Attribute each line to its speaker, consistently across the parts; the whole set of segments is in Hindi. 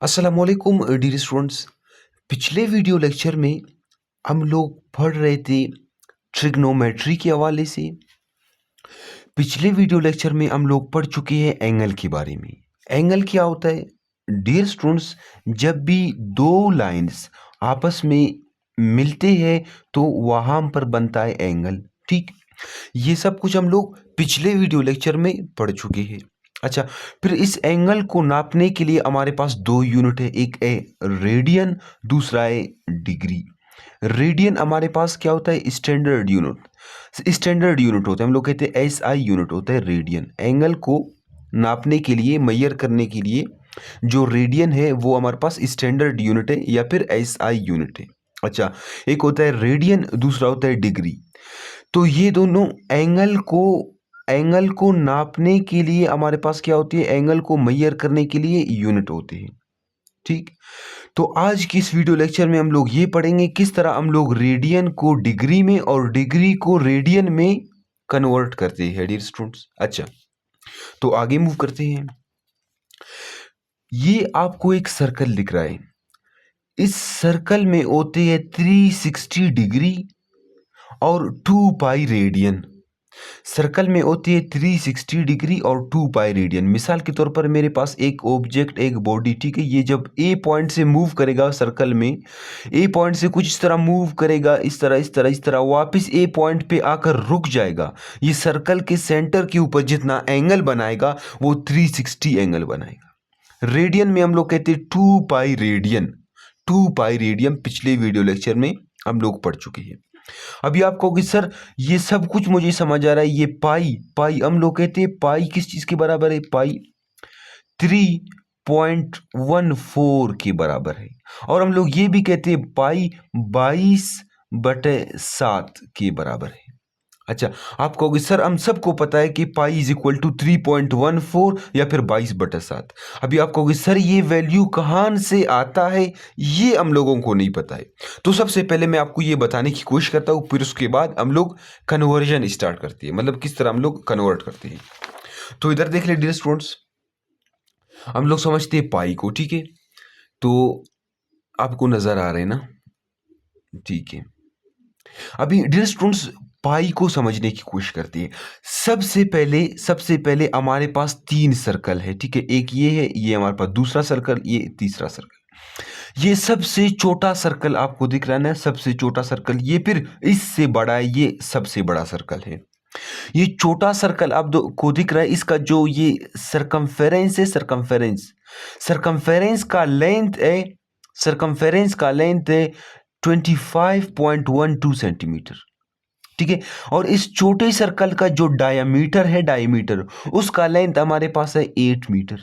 Speaker 1: अस्सलामुअलैकुम डियर स्टूडेंट्स। पिछले वीडियो लेक्चर में हम लोग पढ़ रहे थे ट्रिग्नोमेट्री के हवाले से। पिछले वीडियो लेक्चर में हम लोग पढ़ चुके हैं एंगल के बारे में। एंगल क्या होता है डियर स्टूडेंट्स? जब भी दो लाइंस आपस में मिलते हैं तो वहां पर बनता है एंगल। ठीक, ये सब कुछ हम लोग पिछले वीडियो लेक्चर में पढ़ चुके हैं। अच्छा, फिर इस एंगल को नापने के लिए हमारे पास दो यूनिट है, एक है रेडियन, दूसरा है डिग्री। रेडियन हमारे पास क्या होता है? Standard unit. स्टैंडर्ड यूनिट होता है, हम लोग कहते हैं एसआई यूनिट होता है रेडियन। एंगल को नापने के लिए, मेजर करने के लिए जो रेडियन है वो हमारे पास स्टैंडर्ड यूनिट है या फिर एसआई यूनिट है। अच्छा, एक होता है रेडियन, दूसरा होता है डिग्री। तो ये दोनों एंगल को नापने के लिए हमारे पास क्या होती है? एंगल को मेजर करने के लिए यूनिट होते हैं। ठीक, तो आज की इस वीडियो लेक्चर में हम लोग ये पढ़ेंगे किस तरह हम लोग रेडियन को डिग्री में और डिग्री को रेडियन में कन्वर्ट करते हैं डियर स्टूडेंट्स। अच्छा, तो आगे मूव करते हैं। ये आपको एक सर्कल दिख रहा है। इस सर्कल में होते हैं 360 डिग्री और 2 पाई रेडियन। सर्कल में होती है 360 डिग्री और 2 पाई रेडियन। मिसाल के तौर पर मेरे पास एक ऑब्जेक्ट, एक बॉडी, ठीक है, ये जब ए पॉइंट से मूव करेगा सर्कल में, ए पॉइंट से कुछ इस तरह मूव करेगा, इस तरह इस तरह इस तरह, वापस ए पॉइंट पे आकर रुक जाएगा। ये सर्कल के सेंटर के ऊपर जितना एंगल बनाएगा वो 360 एंगल बनाएगा। रेडियन में हम लोग कहते हैं 2 पाई रेडियन। 2 पाई रेडियन पिछले वीडियो लेक्चर में हम लोग पढ़ चुके हैं। अभी आप कहोगे सर ये सब कुछ मुझे समझ आ रहा है, ये पाई हम लोग कहते हैं पाई किस चीज के बराबर है? पाई 3.14 के बराबर है। और हम लोग ये भी कहते हैं पाई 22/7 के बराबर है। अच्छा, आप कहोगे सर हम सबको पता है कि पाई इज इक्वल टू 3.14 या फिर 22/7। अभी आप कहोगे सर ये वैल्यू कहाँ से आता है, ये हम लोगों को नहीं पता है। तो सबसे पहले मैं आपको ये बताने की कोशिश करता हूँ, फिर उसके बाद हम लोग कन्वर्जन स्टार्ट करते हैं, मतलब किस तरह हम लोग कन्वर्ट करते हैं। तो इधर देख ले डियर स्टूडेंट्स, हम लोग समझते हैं पाई को, ठीक है, तो आपको नजर आ रहे हैं ना? ठीक है, अभी डियर स्टूडेंट्स पाई को समझने की कोशिश करते हैं। सबसे पहले हमारे पास 3 सर्कल है, ठीक है, एक ये है, ये हमारे पास दूसरा सर्कल, ये तीसरा सर्कल। ये सबसे छोटा सर्कल आपको दिख रहा है ना? सबसे छोटा सर्कल, ये फिर इससे बड़ा है, ये सबसे बड़ा सर्कल है। ये छोटा सर्कल आप को दिख रहा है, इसका जो ये सरकमफेरेंस है, सरकमफेरेंस का लेंथ है 25.12 सेंटीमीटर, ठीक है। और इस छोटे सर्कल का जो डायमीटर उसका लेंथ हमारे पास है 8 मीटर।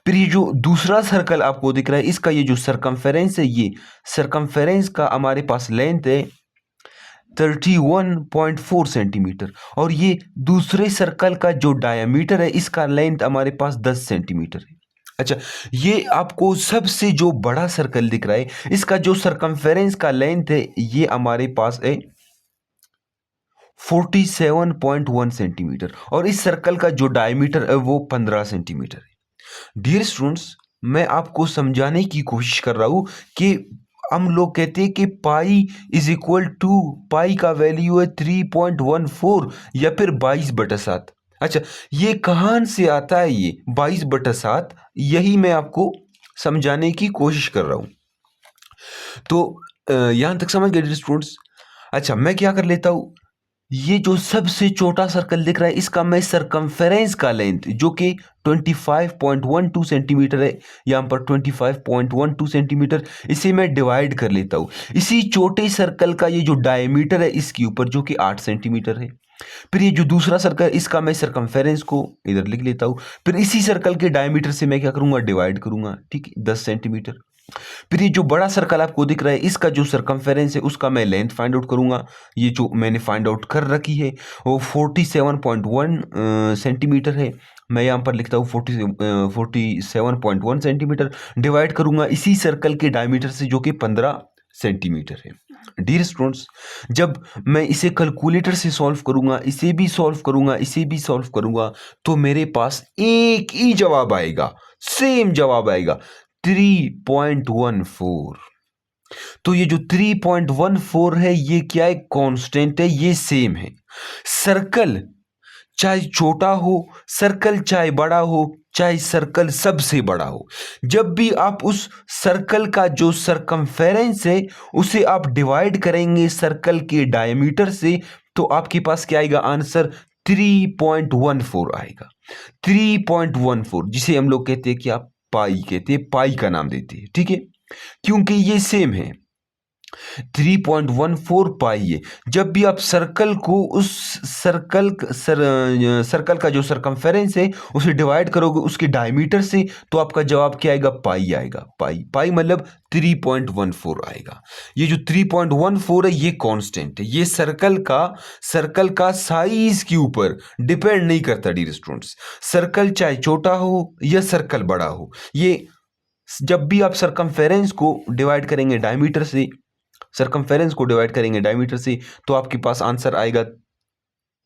Speaker 1: फिर ये जो दूसरा सर्कल आपको दिख रहा है, इसका ये जो सरकमफेरेंस है, ये सरकमफेरेंस का हमारे पास लेंथ है 31.4 सेंटीमीटर। और ये दूसरे सर्कल का जो डायमीटर है, इसका लेंथ हमारे पास 10 सेंटीमीटर है। अच्छा, ये आपको सबसे जो बड़ा सर्कल दिख रहा है, इसका जो सरकमफेरेंस का लेंथ है, ये हमारे पास है 47.1 सेंटीमीटर। और इस सर्कल का जो डायमीटर है वो 15 सेंटीमीटर है। डियर स्टूडेंट्स, मैं आपको समझाने की कोशिश कर रहा हूं कि हम लोग कहते हैं कि पाई इज इक्वल टू, पाई का वैल्यू है 3.14 या फिर 22/7। अच्छा, ये कहां से आता है? ये 22/7, यही मैं आपको समझाने की कोशिश कर रहा हूं। तो यहां तक समझ गए स्टूडेंट्स? अच्छा, मैं क्या कर लेता हूं, ये जो सबसे छोटा सर्कल दिख रहा है, इसका मैं सरकमफेरेंस का लेंथ जो कि 25.12 सेंटीमीटर है, यहाँ पर 25.12 सेंटीमीटर, इसे मैं डिवाइड कर लेता हूँ इसी छोटे सर्कल का ये जो डायमीटर है इसके ऊपर, जो कि 8 सेंटीमीटर है। फिर ये जो दूसरा सर्कल, इसका मैं सरकमफेरेंस को इधर लिख लेता हूँ, फिर इसी सर्कल के डायमीटर से मैं क्या करूंगा? डिवाइड करूंगा, ठीक है, 10 सेंटीमीटर। फिर ये जो बड़ा सर्कल आपको दिख रहा है, इसका जो सरकमफेरेंस है उसका मैं लेंथ फाइंड आउट करूंगा। ये जो मैंने फाइंड आउट कर रखी है वो 47.1 सेंटीमीटर है। मैं यहाँ पर लिखता हूँ 47.1 सेंटीमीटर, डिवाइड करूंगा इसी सर्कल के डायमीटर से जो कि 15 सेंटीमीटर है। डियर स्टूडेंट्स, जब मैं इसे कैलकुलेटर से सॉल्व करूंगा, इसे भी सॉल्व करूंगा, इसे भी सॉल्व करूंगा, तो मेरे पास एक ही जवाब आएगा, सेम जवाब आएगा, 3.14। तो ये जो 3.14 है ये क्या है, कांस्टेंट है, ये सेम है। सर्कल चाहे छोटा हो, सर्कल चाहे बड़ा हो, चाहे सर्कल सबसे बड़ा हो, जब भी आप उस सर्कल का जो सरकमफेरेंस है उसे आप डिवाइड करेंगे सर्कल के डायमीटर से, तो आपके पास क्या आएगा आंसर, 3.14 आएगा। 3.14 जिसे हम लोग कहते हैं कि आप पाई कहते हैं, पाई का नाम देते हैं, ठीक है, क्योंकि ये सेम है। 3.14 पाई है। जब भी आप सर्कल को उस सर्कल का जो सरकमफेरेंस है उसे डिवाइड करोगे उसके डायमीटर से, तो आपका जवाब क्या आएगा, पाई आएगा। पाई पाई मतलब 3.14 आएगा। ये जो 3.14 है ये कांस्टेंट है, ये सर्कल का साइज के ऊपर डिपेंड नहीं करता डियर स्टूडेंट्स। सर्कल चाहे छोटा हो या सर्कल बड़ा हो, ये जब भी आप सरकमफेरेंस को डिवाइड करेंगे डायमीटर से, सरकमफेरेंस को डिवाइड करेंगे डायमीटर से, तो आपके पास आंसर आएगा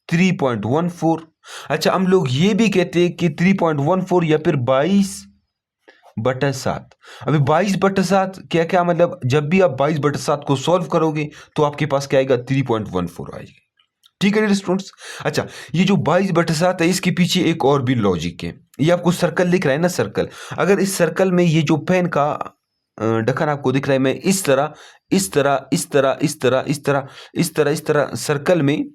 Speaker 1: 3.14। अच्छा, हम लोग ये भी कहते हैं कि 3.14 या फिर 22/7। अभी 22/7 क्या क्या मतलब, जब भी आप 22/7 को सॉल्व करोगे तो आपके पास क्या आएगा, 3.14 आएगा। ठीक है स्टूडेंट्स। अच्छा, ये जो 22/7 है इसके पीछे एक और भी लॉजिक है। ये आपको सर्कल दिख रहा है ना, सर्कल, अगर इस सर्कल में ये जो पेन का ढक्कन आपको दिख रहा है, मैं इस तरह इस तरह इस तरह इस तरह इस तरह इस तरह इस तरह सर्कल में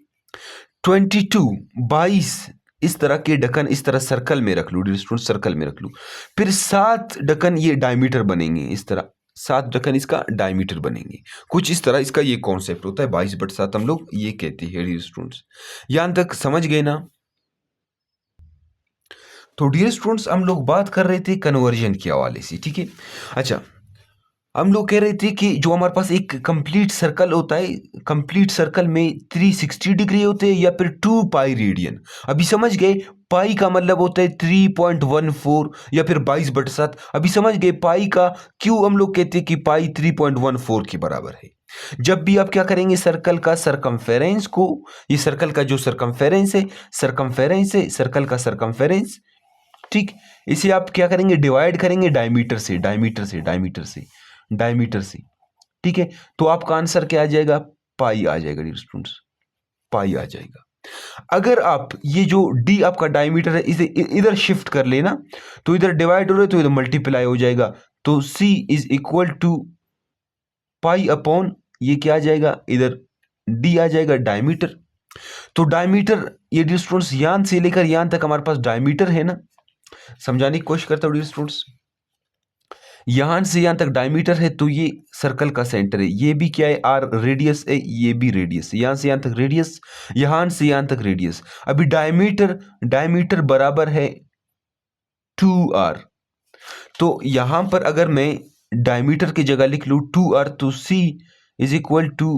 Speaker 1: 22 इस तरह के ढक्कन इस तरह सर्कल में रख लूँ, सर्कल में रख लूँ, फिर 7 ढक्कन ये डायमीटर बनेंगे, इस तरह 7 ढक्कन इसका डायमीटर बनेंगे, कुछ इस तरह इसका ये कॉन्सेप्ट होता है। 22/7 हम लोग ये कहते हैं डियर स्टूडेंट्स। यहां तक समझ गए ना। तो डियर स्टूडेंट्स हम लोग बात कर रहे थे कन्वर्जन के हवाले से, ठीक है। अच्छा, हम लोग कह रहे थे कि जो हमारे पास एक कंप्लीट सर्कल होता है, कंप्लीट सर्कल में 360 डिग्री होते हैं या फिर 2 पाई रेडियन। अभी समझ गए, पाई का मतलब होता है 3.14 या फिर 22/7। अभी समझ गए पाई का क्यों हम लोग कहते हैं कि पाई 3.14 के बराबर है। जब भी आप क्या करेंगे, सर्कल का सरकमफेरेंस को, ये सर्कल का जो सरकमफेरेंस है सर्कल का सरकमफेरेंस, ठीक, इसे आप क्या करेंगे, डिवाइड करेंगे डायमीटर से, डायमीटर से, ठीक है, तो आपका आंसर क्या आ जाएगा, पाई आ जाएगा डियर स्टूडेंट्स, पाई आ जाएगा। अगर आप ये जो डी आपका डायमीटर है इसे इधर शिफ्ट कर लेना, तो इधर डिवाइड हो रहा है तो इधर मल्टीप्लाई हो जाएगा, तो C is equal to pi upon ये क्या आ जाएगा, इधर डी आ जाएगा डायमीटर। तो डायमीटर ये डियर स्टूडेंट्स यहां से लेकर यहां तक हमारे पास डायमीटर है ना, समझाने की कोशिश करता हूं डियर स्टूडेंट्स। यहां से यहां तक डायमीटर है, तो ये सर्कल का सेंटर है, ये भी क्या है, आर रेडियस है, ये भी रेडियस है, यहां से यहां तक रेडियस, यहां से यहां तक रेडियस। अभी डायमीटर बराबर है 2r, तो यहां पर अगर मैं डायमीटर की जगह लिख लूं 2r, तो c is equal to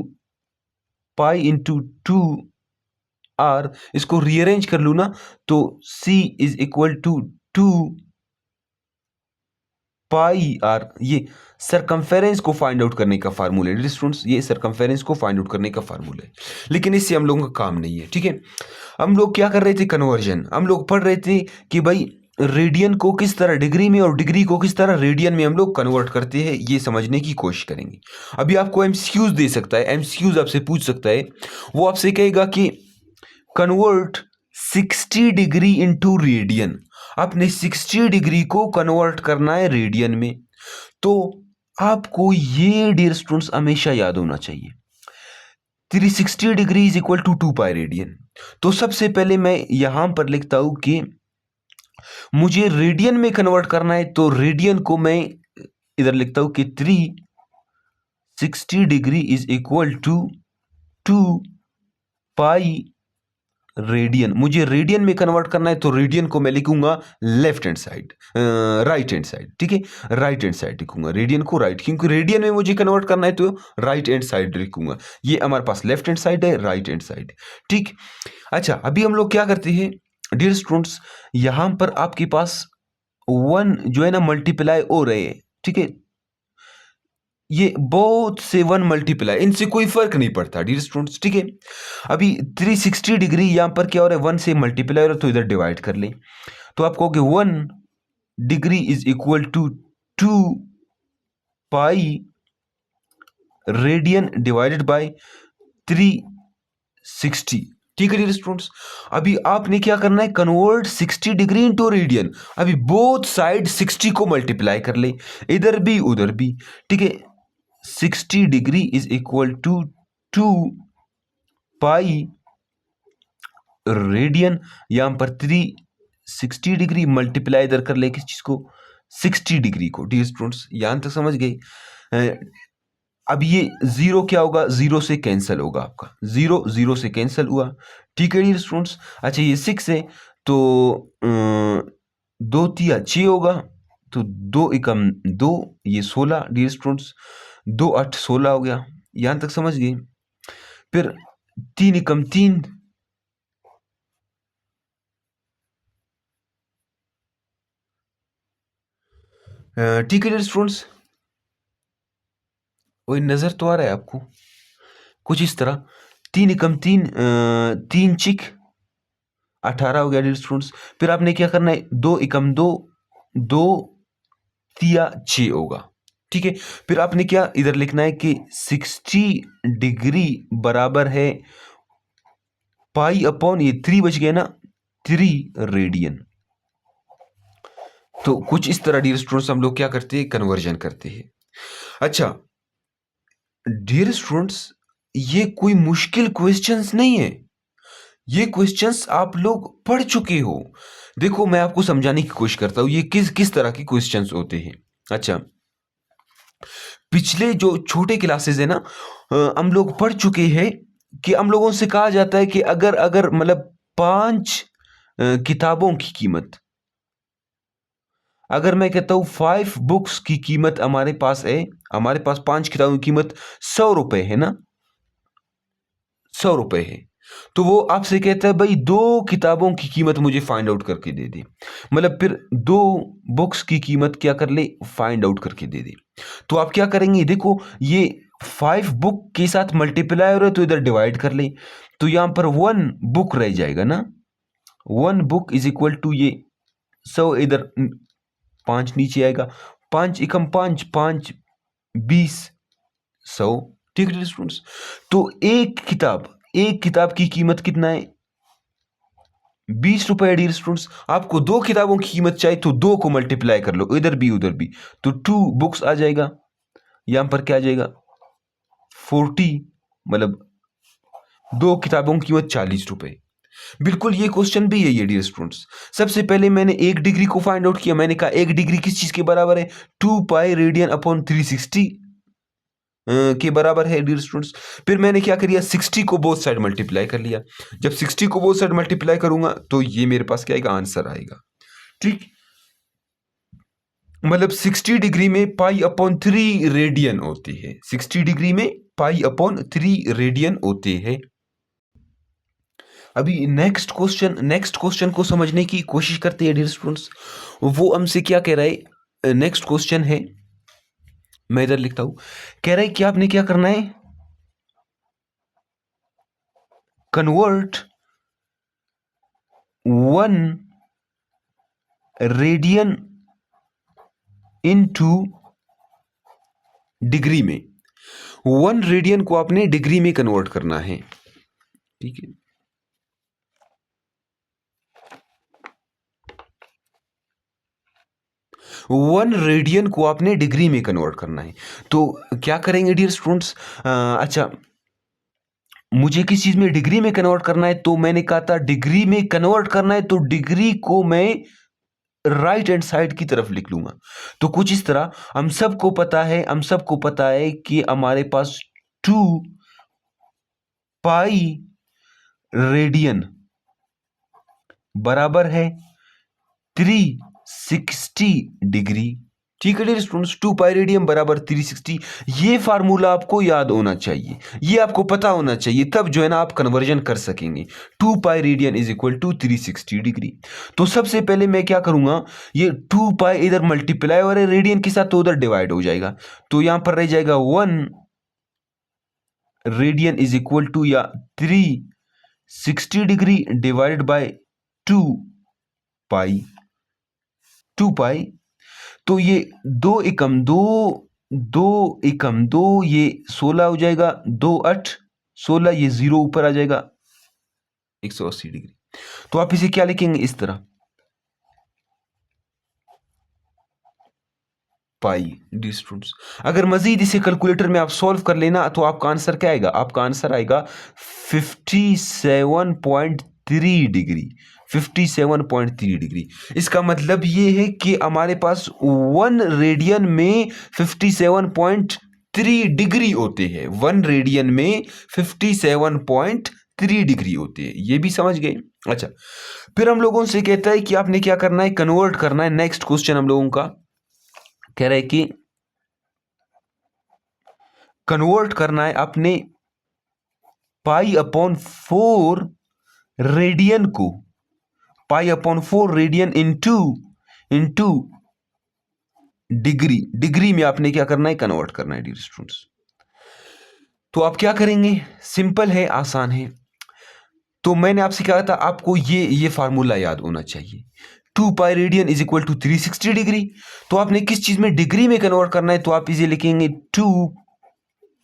Speaker 1: pi into 2r, इसको रीअरेंज कर लूं ना, तो c is equal to 2 pi R, ये सरकमफेरेंस को फाइंड आउट करने का फार्मूला है स्टूडेंट्स, ये सरकमफेरेंस को फाइंड आउट करने का फार्मूला है, लेकिन इससे हम लोगों का काम नहीं है, ठीक है। हम लोग क्या कर रहे थे, कन्वर्जन, हम लोग पढ़ रहे थे कि भाई रेडियन को किस तरह डिग्री में और डिग्री को किस तरह रेडियन में हम लोग कन्वर्ट करते हैं, ये समझने की कोशिश करेंगे। अभी आपको एमसीक्यूज दे सकता है, एमसीक्यूज आपसे पूछ सकता है, वो आपसे कहेगा कि कन्वर्ट 60 डिग्री इंटू रेडियन, आपने 60 डिग्री को कन्वर्ट करना है रेडियन में। तो आपको ये डियर स्टूडेंट्स हमेशा याद होना चाहिए, 360 degree is equal to 2 pi radian. तो सबसे पहले मैं यहां पर लिखता हूं कि मुझे रेडियन में कन्वर्ट करना है, तो रेडियन को मैं इधर लिखता हूं कि 360 degree is equal to 2 pi radian. मुझे रेडियन में कन्वर्ट करना है, तो रेडियन को मैं लिखूंगा left hand side, right hand side, ठीक है, राइट हैंड साइड लिखूंगा रेडियन को, राइट, क्योंकि रेडियन में मुझे कन्वर्ट करना है तो राइट हैंड साइड लिखूंगा। ये हमारे पास लेफ्ट हैंड साइड है, राइट हैंड साइड, ठीक। अच्छा, अभी हम लोग क्या करते हैं डियर स्टूडेंट्स, यहां पर आपके पास 1 जो है ना मल्टीप्लाई हो रहे हैं, ठीक है, ये बहुत से 1 मल्टीप्लाई, इनसे कोई फर्क नहीं पड़ता डियर स्टूडेंट्स, ठीक है। अभी 360 डिग्री यहां पर क्या हो रहा है, 1 से मल्टीप्लाई हो रहा है, तो इधर डिवाइड कर लें, तो आप कहोगे 1 degree is equal to 2 pi radian divided by 360। ठीक है डियर स्टूडेंट्स, अभी आपने क्या करना है, कन्वर्ट 60 डिग्री इंटू रेडियन। अभी बोथ साइड 60 को मल्टीप्लाई कर ले, इधर भी उधर भी। ठीक है, 60 degree is equal to 2 pi radian, यहां पर 360 डिग्री मल्टीप्लाई इधर कर ले किस चीज को, 60 डिग्री को। डियर स्टूडेंट्स यहां तक समझ गए। अब ये जीरो क्या होगा, जीरो से कैंसिल होगा आपका, जीरो जीरो से कैंसिल हुआ। ठीक है डियर स्टूडेंट्स। अच्छा ये 6 है तो 2 तिया 6 होगा, तो 2 एकम 2, ये 16 डियर स्टूडेंट्स, 2 8 16 हो गया। यहां तक समझ गए। फिर 3 एकम 3, ठीक है डियर स्टूडेंट्स, वही नजर तो आ रहा है आपको कुछ इस तरह। 3 एकम 3, 3 6 18 हो गया डियर स्टूडेंट्स। फिर आपने क्या करना है, 2 एकम 2, 2 तिया 6 होगा। ठीक है, फिर आपने क्या इधर लिखना है कि 60 डिग्री बराबर है पाई अपॉन, ये 3 बच गया ना, 3 रेडियन। तो कुछ इस तरह डियर स्टूडेंट्स हम लोग क्या करते हैं, कन्वर्जन करते हैं। अच्छा डियर स्टूडेंट्स, ये कोई मुश्किल क्वेश्चंस नहीं है, ये क्वेश्चंस आप लोग पढ़ चुके हो। देखो मैं आपको समझाने की कोशिश करता हूं ये किस किस तरह के क्वेश्चंस होते हैं। अच्छा, पिछले जो छोटे क्लासेस है ना, हम लोग पढ़ चुके हैं कि हम लोगों से कहा जाता है कि अगर अगर मतलब 5 किताबों की कीमत, अगर मैं कहता हूं 5 बुक्स की कीमत हमारे पास है, हमारे पास 5 किताबों की कीमत 100 रुपए है ना, 100 रुपए है, तो वो आपसे कहता है भाई 2 किताबों की कीमत मुझे फाइंड आउट करके दे दे। मतलब फिर 2 बुक्स की कीमत क्या कर ले, फाइंड आउट करके दे दे। तो आप क्या करेंगे, देखो ये 5 बुक के साथ मल्टीप्लाई हो रहा है तो इधर डिवाइड कर ले, तो यहां पर 1 बुक रह जाएगा ना, 1 बुक इज इक्वल टू ये 100, इधर 5 नीचे आएगा, 5 एकम 5, 5 20 100। ठीक है स्टूडेंट्स, तो एक किताब की कीमत कितना है, 20 रुपए। डियर स्टूडेंट्स आपको 2 किताबों की कीमत चाहिए तो 2 को मल्टीप्लाई कर लो, इधर भी उधर भी, तो 2 बुक्स आ जाएगा, यहां पर क्या आ जाएगा 40, मतलब 2 किताबों की कीमत 40 रुपए। बिल्कुल ये क्वेश्चन भी यही है डियर स्टूडेंट्स। सबसे पहले मैंने 1 डिग्री को फाइंड आउट किया, मैंने कहा 1 डिग्री किस चीज के बराबर है, 2 पाई रेडियन अपॉन 360 के बराबर है डियर स्टूडेंट्स। फिर मैंने क्या कर लिया, 60 को बोथ साइड मल्टीप्लाई कर लिया। जब 60 को बोथ साइड मल्टीप्लाई करूंगा तो ये मेरे पास क्या आएगा, आंसर आएगा। ठीक, मतलब 60 डिग्री में पाई अपॉन 3 रेडियन होती है, 60 डिग्री में पाई अपॉन 3 रेडियन होते हैं। अभी नेक्स्ट क्वेश्चन को समझने की कोशिश करते हैं डियर स्टूडेंट्स। वो हमसे क्या कह रहा है, नेक्स्ट क्वेश्चन है, मैं इधर लिखता हूं, कह रहा है कि आपने क्या करना है, कन्वर्ट 1 रेडियन इनटू डिग्री में, 1 रेडियन को आपने डिग्री में कन्वर्ट करना है। ठीक है, 1 रेडियन को आपने डिग्री में कन्वर्ट करना है। तो क्या करेंगे डियर स्टूडेंट्स, अच्छा मुझे किस चीज में डिग्री में कन्वर्ट करना है, तो मैंने कहा था डिग्री में कन्वर्ट करना है तो डिग्री को मैं राइट हैंड साइड की तरफ लिख लूंगा। तो कुछ इस तरह, हम सबको पता है कि हमारे पास 2 पाई रेडियन बराबर है 360 डिग्री। ठीक है डियर स्टूडेंट्स, 2 पाई रेडियन बराबर 360, ये फार्मूला आपको याद होना चाहिए, ये आपको पता होना चाहिए, तब जो है ना आप कन्वर्जन कर सकेंगे। 2 pi radian is equal to 360 degree. तो सबसे पहले मैं क्या करूंगा, ये 2 पाई इधर मल्टीप्लाई हो रहा है रेडियन के साथ तो उधर डिवाइड हो जाएगा, तो यहां पर रह जाएगा 1 रेडियन इज इक्वल टू या 360 डिग्री डिवाइडेड बाय 2 पाई, 2 पाई। तो ये 2 एकम 2, 2 एकम 2, ये 16 हो जाएगा, 2 8 16, ये 0 ऊपर आ जाएगा 180 डिग्री। तो आप इसे क्या लिखेंगे इस तरह, पाई। डी स्टूडेंट्स, अगर मजीद इसे कैलकुलेटर में आप सॉल्व कर लेना तो आपका आंसर क्या आएगा, आपका आंसर आएगा 57.3 डिग्री, 57.3 डिग्री। इसका मतलब ये है कि हमारे पास 1 रेडियन में 57.3 डिग्री होते हैं, 1 रेडियन में 57.3 डिग्री होते हैं। ये भी समझ गए। अच्छा, फिर हम लोगों से कहता है कि आपने क्या करना है, कन्वर्ट करना है। नेक्स्ट क्वेश्चन हम लोगों का कह रहा है कि कन्वर्ट करना है अपने पाई अपॉन 4 रेडियन को, पाई upon 4 radian into degree, degree में आपने क्या करना है, कन्वर्ट करना है डियर स्टूडेंट्स। तो आप क्या करेंगे, सिंपल है, आसान है। तो मैंने आपसे कहा था आपको ये फार्मूला याद होना चाहिए, 2 pi radian is equal to 360 degree. तो आपने किस चीज में, डिग्री में कन्वर्ट करना है, तो आप इसे लिखेंगे 2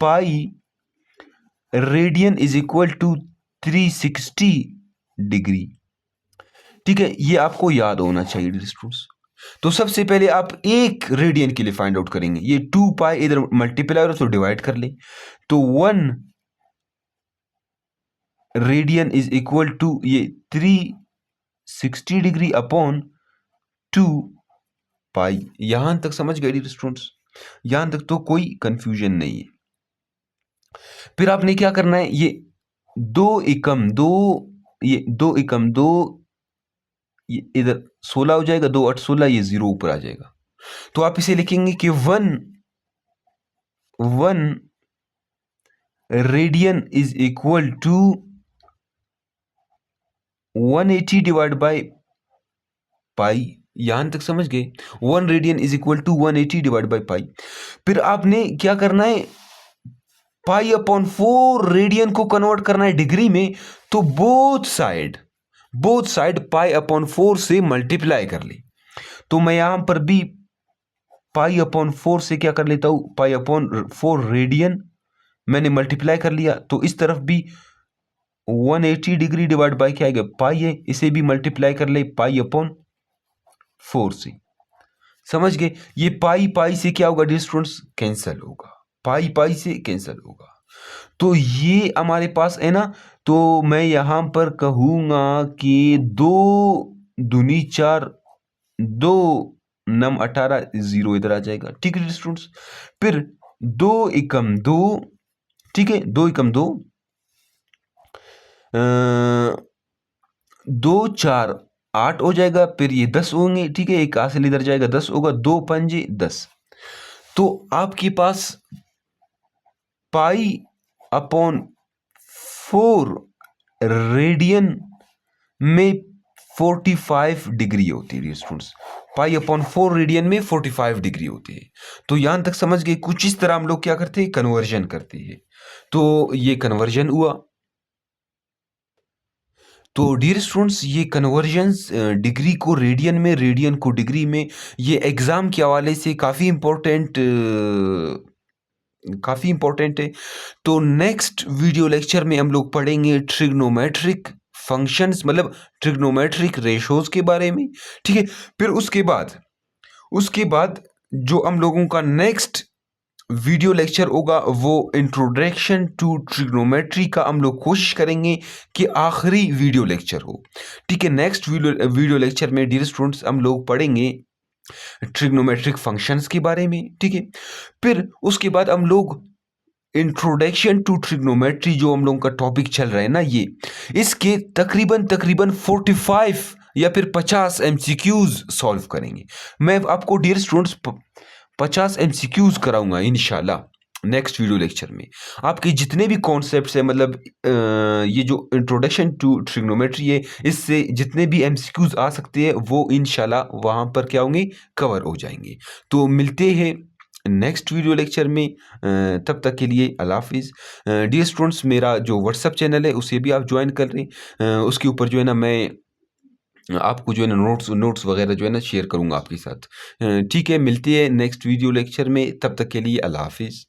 Speaker 1: pi radian is equal to 360 degree. ठीक है, ये आपको याद होना चाहिए डियर स्टूडेंट्स। तो सबसे पहले आप एक रेडियन के लिए फाइंड आउट करेंगे, ये 2 पाई इधर मल्टीप्लाई और तो डिवाइड कर ले, तो 1 रेडियन इज इक्वल टू ये 360 डिग्री अपॉन 2 पाई। यहां तक समझ गए डियर स्टूडेंट्स, यहां तक तो कोई कंफ्यूजन नहीं है। फिर आपने क्या करना है, ये 2 एकम 2, ये 2 एकम 2, ये इधर 16 हो जाएगा, 2 8 16, ये 0 ऊपर आ जाएगा। तो आप इसे लिखेंगे कि 1 radian is equal to 180 divide by pi. यहां तक समझ गए, 1 radian is equal to 180 divide by pi. फिर आपने क्या करना है, पाई अपॉन 4 रेडियन को कन्वर्ट करना है डिग्री में, तो बोथ साइड पाई अपॉन 4 से मल्टीप्लाई कर ले। तो मैं यहां पर भी पाई अपॉन 4 से क्या कर लेता हूं, पाई अपॉन 4 रेडियन मैंने मल्टीप्लाई कर लिया, तो इस तरफ भी 180 डिग्री डिवाइड बाय क्या आएगा, पाई है, इसे भी मल्टीप्लाई कर ले पाई अपॉन 4 से। समझ गए, ये पाई पाई से क्या होगा डियर स्टूडेंट्स, कैंसिल होगा, पाई पाई से कैंसिल होगा। तो ये हमारे पास है ना, तो मैं यहां पर कहूंगा कि 2 दूनी 4, 2 नम 18, 0 इधर आ जाएगा। ठीक है स्टूडेंट्स, फिर 2 एकम 2, ठीक है, 2 एकम 2, 2 4 8 हो जाएगा, फिर ये 10 होंगे। ठीक है, एक हासिल इधर जाएगा, 10 होगा, 2 पंजे 10। तो आपके पास पाई अपॉन 4 रेडियन में 45 डिग्री होती है स्टूडेंट्स, पाई अपॉन 4 रेडियन में 45 डिग्री होती है। तो यहां तक समझ गए, कुछ इस तरह हम लोग क्या करते हैं, कन्वर्जन करते हैं। तो ये कन्वर्जन हुआ। तो डियर स्टूडेंट्स, ये कन्वर्जन्स डिग्री को रेडियन में, रेडियन को डिग्री में, ये एग्ज़ाम के हवाले से काफ़ी इम्पोर्टेंट है। तो नेक्स्ट वीडियो लेक्चर में हम लोग पढ़ेंगे ट्रिग्नोमेट्रिक फंक्शंस, मतलब ट्रिग्नोमेट्रिक रेशोज़ के बारे में। ठीक है, फिर उसके बाद जो हम लोगों का नेक्स्ट वीडियो लेक्चर होगा वो इंट्रोडक्शन टू ट्रिग्नोमेट्री का हम लोग कोशिश करेंगे कि आखिरी वीडियो लेक्चर हो। ठीक है, नेक्स्ट वीडियो लेक्चर में डियर स्टूडेंट्स हम लोग पढ़ेंगे ट्रिग्नोमेट्रिक फंक्शंस के बारे में। ठीक है, फिर उसके बाद हम लोग इंट्रोडक्शन टू ट्रिग्नोमेट्री जो हम लोगों का टॉपिक चल रहा है ना, ये इसके तकरीबन 45 या फिर 50 MCQs सॉल्व करेंगे। मैं आपको डियर स्टूडेंट्स 50 MCQs कराऊंगा इंशाल्लाह नेक्स्ट वीडियो लेक्चर में। आपके जितने भी कॉन्सेप्ट्स हैं, मतलब ये जो इंट्रोडक्शन टू ट्रिग्नोमेट्री है, इससे जितने भी MCQs आ सकते हैं वो इंशाल्लाह वहाँ पर क्या होंगे, कवर हो जाएंगे। तो मिलते हैं नेक्स्ट वीडियो लेक्चर में। तब तक के लिए अल्लाह हाफिज़। डियर स्टूडेंट्स, मेरा जो व्हाट्सअप चैनल है उसे भी आप ज्वाइन कर लें। उसके ऊपर जो है ना, मैं आपको जो है ना नोट्स नोट्स वगैरह जो है ना शेयर करूँगा आपके साथ। ठीक है, मिलते हैं नेक्स्ट वीडियो लेक्चर में, तब तक के लिए अल्लाह हाफ़िज़।